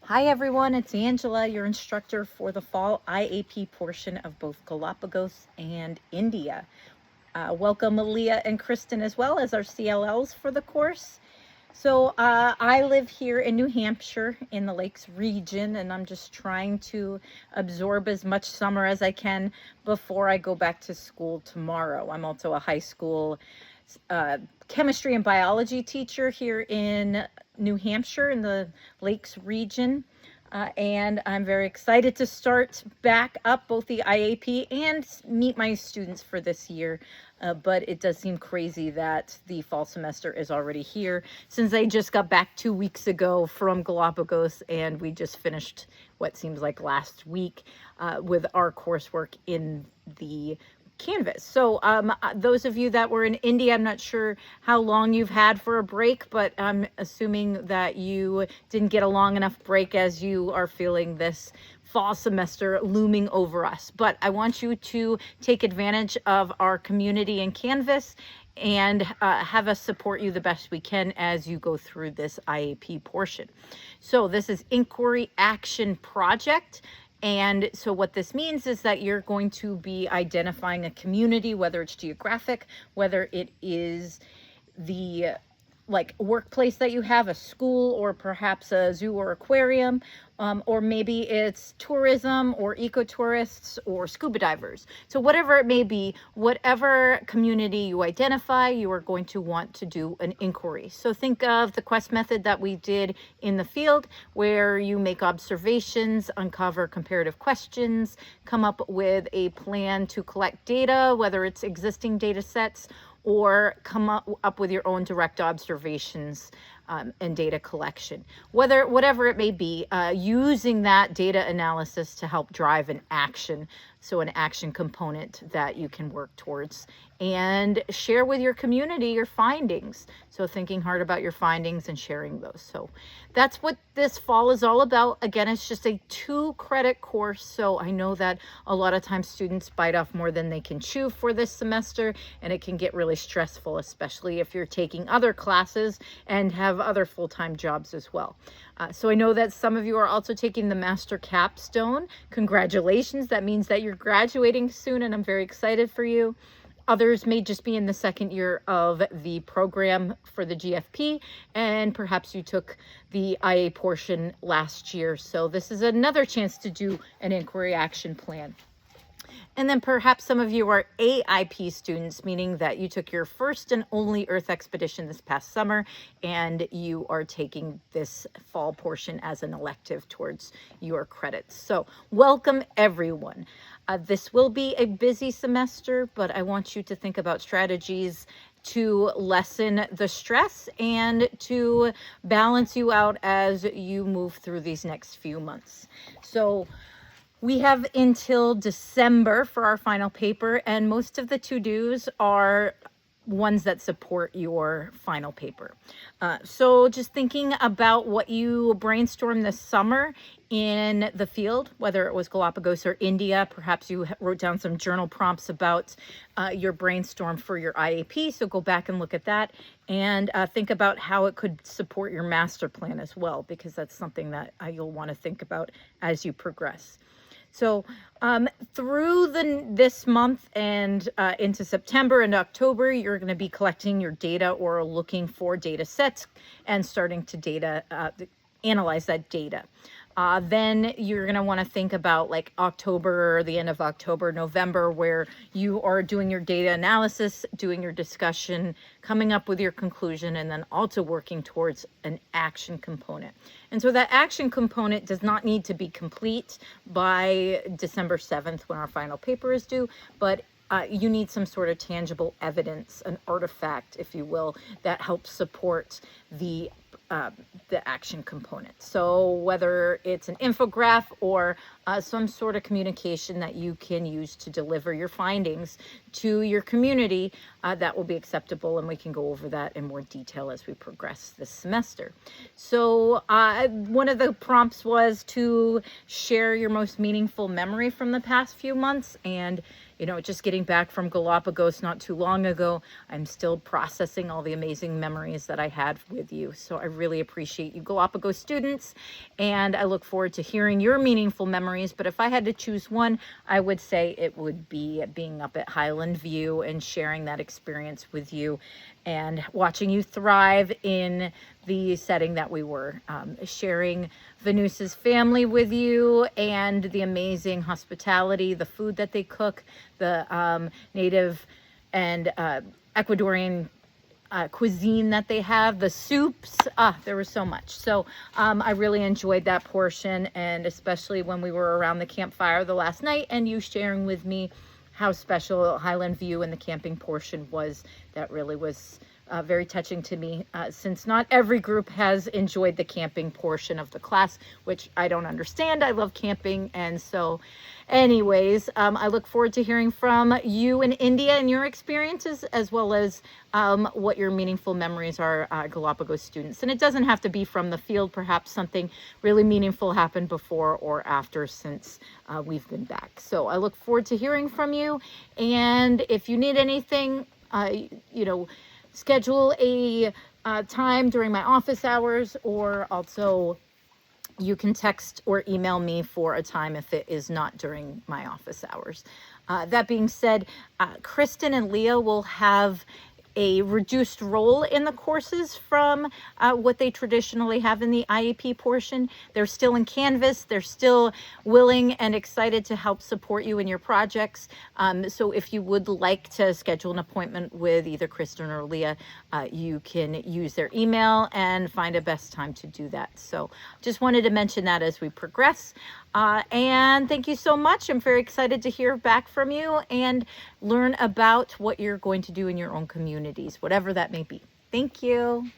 Hi everyone, it's Angela, your instructor for the fall IAP portion of both Galapagos and India. Welcome Leah and Kristen as well as our CLLs for the course. So I live here in New Hampshire in the Lakes region, and I'm just trying to absorb as much summer as I can before I go back to school tomorrow. I'm also a high school chemistry and biology teacher here in New Hampshire in the Lakes region. And I'm very excited to start back up both the IAP and meet my students for this year. But it does seem crazy that the fall semester is already here, since I just got back 2 weeks ago from Galapagos and we just finished what seems like last week with our coursework in the Canvas. So those of you that were in India, I'm not sure how long you've had for a break, but I'm assuming that you didn't get a long enough break as you are feeling this fall semester looming over us. But I want you to take advantage of our community in Canvas and have us support you the best we can as you go through this IAP portion. So this is Inquiry Action Project. And so what this means is that you're going to be identifying a community, whether it's geographic, whether it is the workplace that you have, a school, or perhaps a zoo or aquarium, or maybe it's tourism or ecotourists or scuba divers. So whatever it may be, whatever community you identify, you are going to want to do an inquiry. So think of the quest method that we did in the field, where you make observations, uncover comparative questions, come up with a plan to collect data, whether it's existing data sets or come up with your own direct observations and data collection. Whatever it may be, using that data analysis to help drive an action, so an action component that you can work towards and share with your community your findings. So thinking hard about your findings and sharing those. So that's what this fall is all about. Again, it's just a 2-credit course. So I know that a lot of times students bite off more than they can chew for this semester, and it can get really stressful, especially if you're taking other classes and have other full-time jobs as well. So I know that some of you are also taking the Master Capstone. Congratulations. That means that you're graduating soon, and I'm very excited for you. Others may just be in the second year of the program for the GFP, and perhaps you took the IA portion last year. So this is another chance to do an inquiry action plan. And then perhaps some of you are AIP students, meaning that you took your first and only Earth expedition this past summer, and you are taking this fall portion as an elective towards your credits. So welcome everyone. This will be a busy semester, but I want you to think about strategies to lessen the stress and to balance you out as you move through these next few months. So we have until December for our final paper, and most of the to-dos are ones that support your final paper. So just thinking about what you brainstormed this summer in the field, whether it was Galapagos or India, perhaps you wrote down some journal prompts about your brainstorm for your IAP. So go back and look at that and think about how it could support your master plan as well, because that's something that you'll want to think about as you progress. So through this month and into September and October, you're going to be collecting your data or looking for data sets and starting to analyze that data. Then you're going to want to think about like October or the end of October, November, where you are doing your data analysis, doing your discussion, coming up with your conclusion, and then also working towards an action component. And so that action component does not need to be complete by December 7th when our final paper is due, but you need some sort of tangible evidence, an artifact, if you will, that helps support the action component. So whether it's an infograph or some sort of communication that you can use to deliver your findings to your community, that will be acceptable, and we can go over that in more detail as we progress this semester. So one of the prompts was to share your most meaningful memory from the past few months, and you know, just getting back from Galapagos not too long ago, I'm still processing all the amazing memories that I had with you. So I really appreciate you Galapagos students, and I look forward to hearing your meaningful memories. But if I had to choose one, I would say it would be being up at Highland View and sharing that experience with you and watching you thrive in the setting that we were, sharing Venusa's family with you and the amazing hospitality, the food that they cook, the native and Ecuadorian cuisine that they have, the soups. There was so much. So I really enjoyed that portion, and especially when we were around the campfire the last night and you sharing with me how special Highland View and the camping portion was. That really was very touching to me, since not every group has enjoyed the camping portion of the class, which I don't understand. I love camping. And so anyways, I look forward to hearing from you in India and your experiences, as well as what your meaningful memories are, Galapagos students. And it doesn't have to be from the field. Perhaps something really meaningful happened before or after, since we've been back. So I look forward to hearing from you. And if you need anything, you know, schedule a time during my office hours, or also you can text or email me for a time if it is not during my office hours. That being said, Kristen and Leah will have a reduced role in the courses from what they traditionally have in the IAP portion. They're still in Canvas. They're still willing and excited to help support you in your projects. So if you would like to schedule an appointment with either Kristen or Leah, you can use their email and find a best time to do that. So just wanted to mention that as we progress. And thank you so much. I'm very excited to hear back from you and learn about what you're going to do in your own communities, whatever that may be. Thank you.